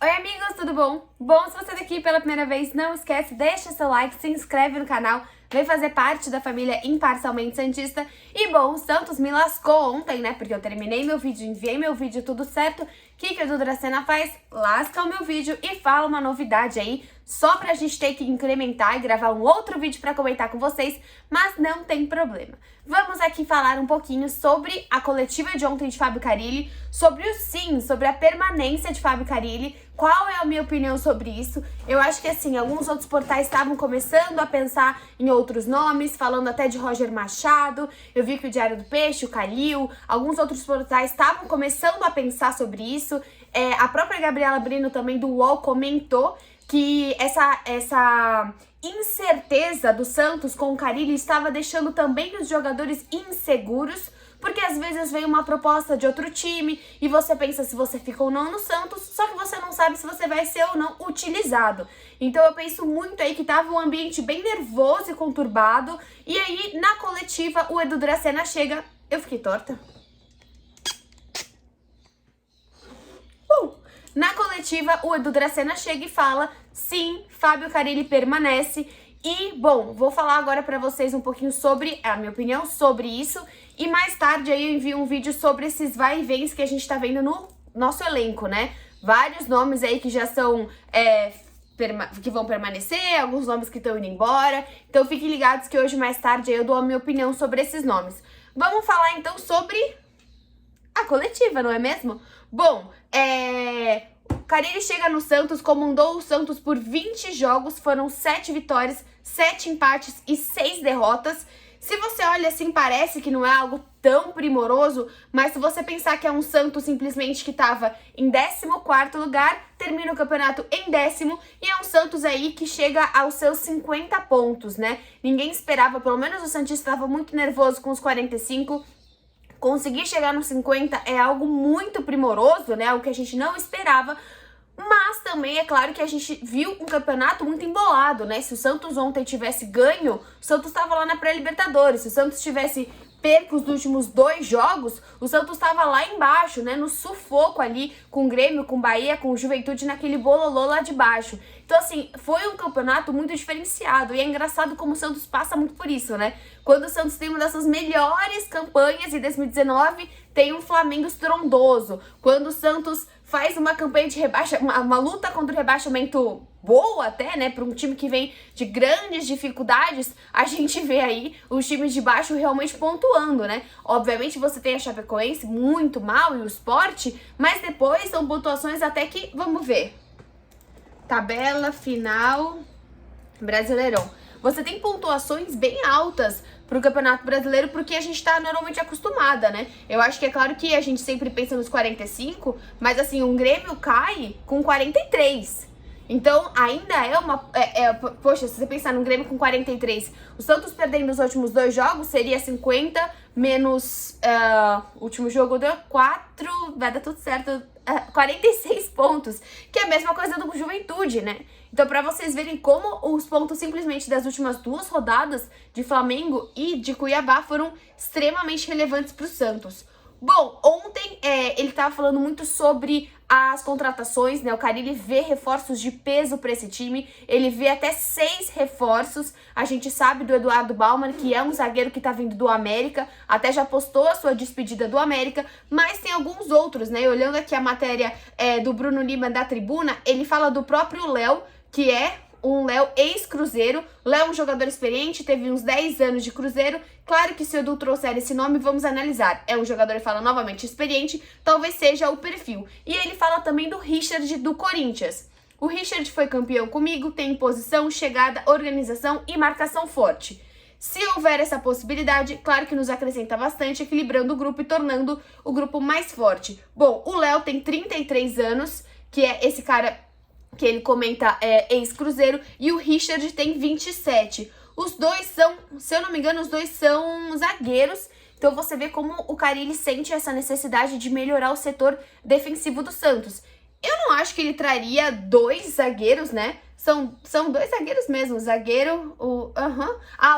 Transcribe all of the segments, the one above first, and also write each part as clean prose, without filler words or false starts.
Oi amigos, tudo bom? Bom, se você é daqui pela primeira vez, não esquece, deixa seu like, se inscreve no canal, vem fazer parte da família Imparcialmente Santista. E bom, o Santos me lascou ontem, né, porque eu terminei meu vídeo, enviei meu vídeo, tudo certo. O que o Edu Dracena faz? Lasca o meu vídeo e fala uma novidade aí, só pra gente ter que incrementar e gravar um outro vídeo pra comentar com vocês, mas não tem problema. Vamos aqui falar um pouquinho sobre a coletiva de ontem de Fábio Carille, sobre o sim, sobre a permanência de Fábio Carille. Qual é a minha opinião sobre isso? Eu acho que assim, alguns outros portais estavam começando a pensar em outros nomes, falando até de Roger Machado. Eu vi que o Diário do Peixe, o Calil, alguns outros portais estavam começando a pensar sobre isso. A própria Gabriela Brino também do UOL comentou que essa incerteza do Santos com o Carille estava deixando também os jogadores inseguros, porque às vezes vem uma proposta de outro time e você pensa se você fica ou não no Santos, só que você não sabe se você vai ser ou não utilizado. Então eu penso muito aí que tava um ambiente bem nervoso e conturbado, e aí na coletiva o Edu Dracena chega... Eu fiquei torta? Na coletiva, o Edu Dracena chega e fala, sim, Fábio Carille permanece. E, bom, vou falar agora pra vocês um pouquinho sobre a minha opinião sobre isso. E mais tarde aí eu envio um vídeo sobre esses vai e vens que a gente tá vendo no nosso elenco, né? Vários nomes aí que já são... que vão permanecer, alguns nomes que estão indo embora. Então fiquem ligados que hoje mais tarde eu dou a minha opinião sobre esses nomes. Vamos falar então sobre a coletiva, não é mesmo? Bom, Carille chega no Santos, comandou o Santos por 20 jogos, foram 7 vitórias, 7 empates e 6 derrotas. Se você olha assim, parece que não é algo tão primoroso, mas se você pensar que é um Santos simplesmente que estava em 14º lugar, termina o campeonato em 10º, e é um Santos aí que chega aos seus 50 pontos, né? Ninguém esperava, pelo menos o Santista estava muito nervoso com os 45. Conseguir chegar nos 50 é algo muito primoroso, né? Algo que a gente não esperava. Mas também é claro que a gente viu um campeonato muito embolado, né? Se o Santos ontem tivesse ganho, o Santos estava lá na pré-Libertadores. Se o Santos tivesse perco os últimos 2 jogos, o Santos estava lá embaixo, né? No sufoco ali, com o Grêmio, com o Bahia, com o Juventude, naquele bololô lá de baixo. Então, assim, foi um campeonato muito diferenciado. E é engraçado como o Santos passa muito por isso, né? Quando o Santos tem uma das suas melhores campanhas em 2019, tem um Flamengo estrondoso. Quando o Santos faz uma campanha de uma luta contra o rebaixamento boa até, né, para um time que vem de grandes dificuldades, a gente vê aí os times de baixo realmente pontuando, né? Obviamente você tem a Chapecoense muito mal e o Sport, mas depois são pontuações até que, vamos ver, tabela final Brasileirão. Você tem pontuações bem altas pro Campeonato Brasileiro, porque a gente tá normalmente acostumada, né? Eu acho que é claro que a gente sempre pensa nos 45, mas assim, um Grêmio cai com 43. Então, ainda é uma... poxa, se você pensar num Grêmio com 43, o Santos perdendo os últimos 2 jogos seria 50 menos... o último jogo deu 4, vai dar tudo certo, 46 pontos, que é a mesma coisa do Juventude, né? Então, pra vocês verem como os pontos simplesmente das últimas 2 rodadas de Flamengo e de Cuiabá foram extremamente relevantes pro Santos. Bom, ontem ele tava falando muito sobre as contratações, né? O Carille vê reforços de peso para esse time, ele vê até 6 reforços. A gente sabe do Eduardo Baumann, que é um zagueiro que tá vindo do América, até já postou a sua despedida do América, mas tem alguns outros, né? Olhando aqui a matéria do Bruno Lima da Tribuna, ele fala do próprio Léo, que é um Léo ex-Cruzeiro. Léo é um jogador experiente, teve uns 10 anos de Cruzeiro. Claro que se o Edu trouxer esse nome, vamos analisar. É um jogador, fala novamente, experiente, talvez seja o perfil. E ele fala também do Richard do Corinthians. O Richard foi campeão comigo, tem posição, chegada, organização e marcação forte. Se houver essa possibilidade, claro que nos acrescenta bastante, equilibrando o grupo e tornando o grupo mais forte. Bom, o Léo tem 33 anos, que é esse cara que ele comenta ex-Cruzeiro, e o Richard tem 27. Os dois são, se eu não me engano, os dois são zagueiros. Então você vê como o Carille sente essa necessidade de melhorar o setor defensivo do Santos. Eu não acho que ele traria 2 zagueiros, né? São dois zagueiros mesmo, o zagueiro, o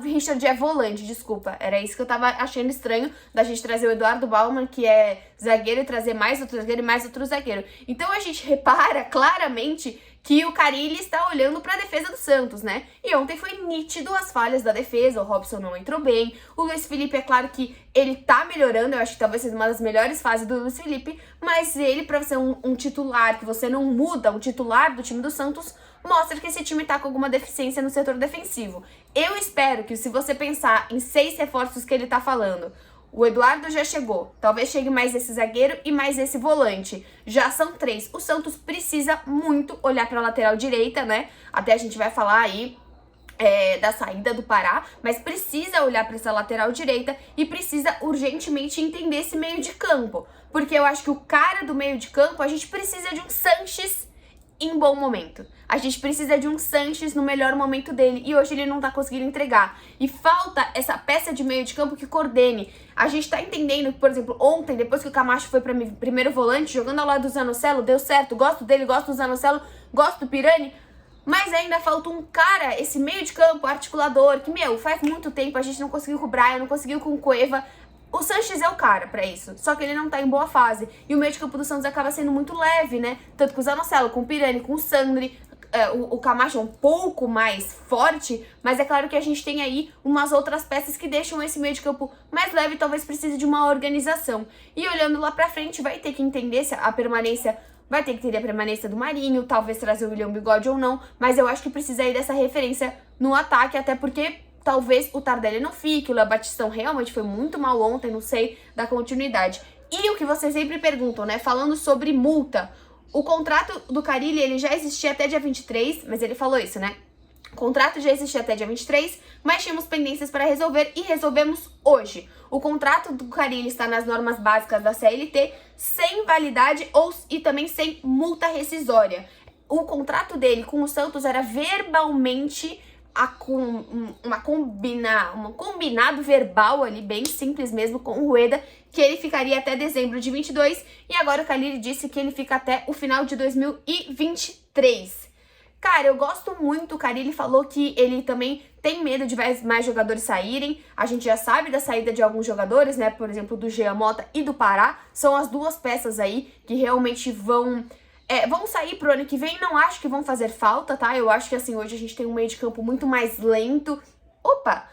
Richard é volante, desculpa, era isso que eu tava achando estranho da gente trazer o Eduardo Bauman, que é zagueiro, e trazer mais outro zagueiro e mais outro zagueiro. Então a gente repara claramente que o Carille está olhando para a defesa do Santos, né? E ontem foi nítido as falhas da defesa, o Robson não entrou bem, o Luiz Felipe, é claro que ele tá melhorando, eu acho que talvez seja uma das melhores fases do Luiz Felipe, mas ele, para ser um titular, que você não muda, um titular do time do Santos, mostra que esse time tá com alguma deficiência no setor defensivo. Eu espero que, se você pensar em 6 reforços que ele tá falando, o Eduardo já chegou, talvez chegue mais esse zagueiro e mais esse volante. Já são 3. O Santos precisa muito olhar para a lateral direita, né? Até a gente vai falar aí da saída do Pará, mas precisa olhar para essa lateral direita e precisa urgentemente entender esse meio de campo. Porque eu acho que o cara do meio de campo, a gente precisa de um Sanches em bom momento. A gente precisa de um Sanches no melhor momento dele e hoje ele não tá conseguindo entregar. E falta essa peça de meio de campo que coordene. A gente tá entendendo que, por exemplo, ontem, depois que o Camacho foi para primeiro volante, jogando ao lado do Zanocelo, deu certo, gosto dele, gosto do Zanocelo, gosto do Pirani, mas ainda falta um cara, esse meio de campo, articulador, que, faz muito tempo a gente não conseguiu com o Brian, não conseguiu com o Cueva. O Sanches é o cara pra isso, só que ele não tá em boa fase. E o meio de campo do Santos acaba sendo muito leve, né? Tanto com o Zanocelo, com o Pirani, com o Sandri, o Camacho é um pouco mais forte, mas é claro que a gente tem aí umas outras peças que deixam esse meio de campo mais leve e talvez precise de uma organização. E olhando lá pra frente, vai ter que entender se a permanência... Vai ter que ter a permanência do Marinho, talvez trazer o William Bigode ou não, mas eu acho que precisa aí dessa referência no ataque, até porque... Talvez o Tardelli não fique, o Léo Batistão realmente foi muito mal ontem, não sei da continuidade. E o que vocês sempre perguntam, né? Falando sobre multa. O contrato do Carille, ele já existia até dia 23, mas ele falou isso, né? O contrato já existia até dia 23, mas tínhamos pendências para resolver e resolvemos hoje. O contrato do Carille está nas normas básicas da CLT, sem validade e também sem multa rescisória. O contrato dele com o Santos era verbalmente... um combinado verbal ali, bem simples mesmo, com o Rueda, que ele ficaria até dezembro de 22, e agora o Carille disse que ele fica até o final de 2023. Cara, eu gosto muito, o Carille falou que ele também tem medo de mais jogadores saírem, a gente já sabe da saída de alguns jogadores, né, por exemplo, do Jean Mota e do Pará, são as duas peças aí que realmente vão sair pro ano que vem, não acho que vão fazer falta, tá? Eu acho que, assim, hoje a gente tem um meio de campo muito mais lento,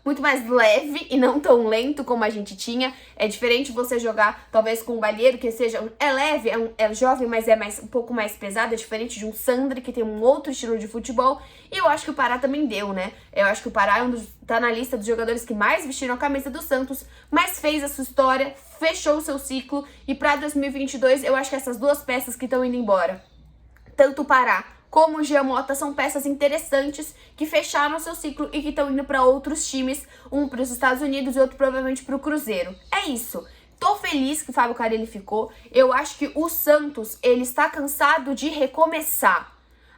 muito mais leve e não tão lento como a gente tinha. É diferente você jogar, talvez, com um Balheiro, que seja, é leve, é jovem, mas é um pouco mais pesado, é diferente de um Sandri, que tem um outro estilo de futebol. E eu acho que o Pará também deu, né? Eu acho que o Pará tá na lista dos jogadores que mais vestiram a camisa do Santos, mas fez a sua história, fechou o seu ciclo, e pra 2022 eu acho que essas duas peças que estão indo embora, tanto o Pará como o Jean Mota, são peças interessantes que fecharam o seu ciclo e que estão indo para outros times, um para os Estados Unidos e outro provavelmente para o Cruzeiro. É isso. Tô feliz que o Fábio Carille ficou. Eu acho que o Santos, ele está cansado de recomeçar.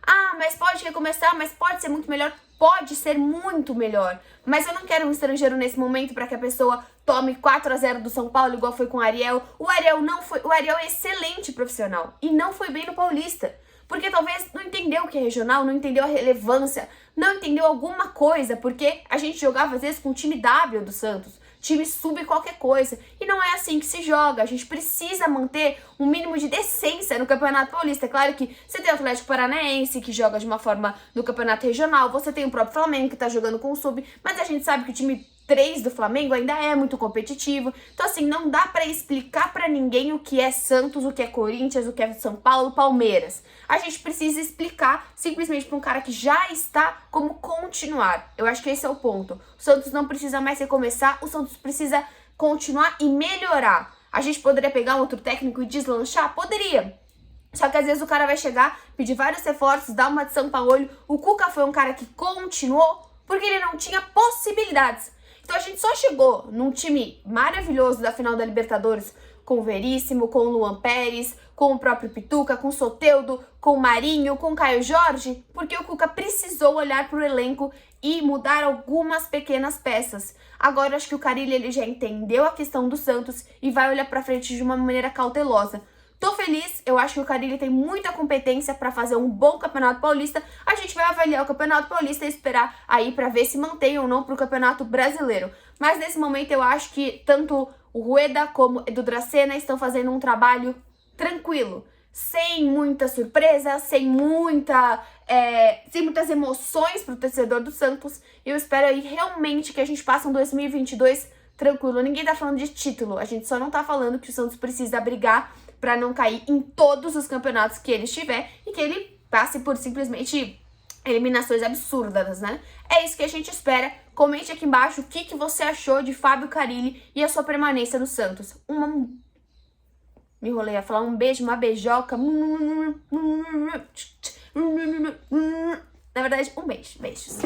Ah, mas pode recomeçar, mas pode ser muito melhor. Pode ser muito melhor. Mas eu não quero um estrangeiro nesse momento para que a pessoa tome 4-0 do São Paulo, igual foi com o Ariel. O Ariel é excelente profissional e não foi bem no Paulista. Porque talvez não entendeu o que é regional, não entendeu a relevância, não entendeu alguma coisa, porque a gente jogava às vezes com o time W do Santos, time sub qualquer coisa, e não é assim que se joga. A gente precisa manter um mínimo de decência no Campeonato Paulista. É claro que você tem o Atlético Paranaense, que joga de uma forma no Campeonato Regional, você tem o próprio Flamengo, que tá jogando com o sub, mas a gente sabe que o time 3 do Flamengo ainda é muito competitivo. Então, assim, não dá pra explicar pra ninguém o que é Santos, o que é Corinthians, o que é São Paulo, Palmeiras. A gente precisa explicar simplesmente pra um cara que já está como continuar. Eu acho que esse é o ponto. O Santos não precisa mais recomeçar, o Santos precisa continuar e melhorar. A gente poderia pegar um outro técnico e deslanchar? Poderia. Só que às vezes o cara vai chegar, pedir vários reforços, dar uma de São Paulo. O Cuca foi um cara que continuou porque ele não tinha possibilidades. Então a gente só chegou num time maravilhoso da final da Libertadores, com o Veríssimo, com o Luan Pérez, com o próprio Pituca, com o Soteldo, com o Marinho, com o Caio Jorge, porque o Cuca precisou olhar para o elenco e mudar algumas pequenas peças. Agora acho que o Carille, ele já entendeu a questão do Santos e vai olhar para frente de uma maneira cautelosa. Tô feliz, eu acho que o Carille tem muita competência pra fazer um bom Campeonato Paulista. A gente vai avaliar o Campeonato Paulista e esperar aí pra ver se mantém ou não pro Campeonato Brasileiro. Mas nesse momento eu acho que tanto o Rueda como Edu Dracena estão fazendo um trabalho tranquilo, sem muita surpresa, sem muitas emoções pro torcedor do Santos. Eu espero aí realmente que a gente passe um 2022 tranquilo. Ninguém tá falando de título, a gente só não tá falando que o Santos precisa brigar pra não cair em todos os campeonatos que ele estiver e que ele passe por simplesmente eliminações absurdas, né? É isso que a gente espera. Comente aqui embaixo o que você achou de Fábio Carille e a sua permanência no Santos. Me enrolei a falar um beijo, uma beijoca. Na verdade, um beijo. Beijos.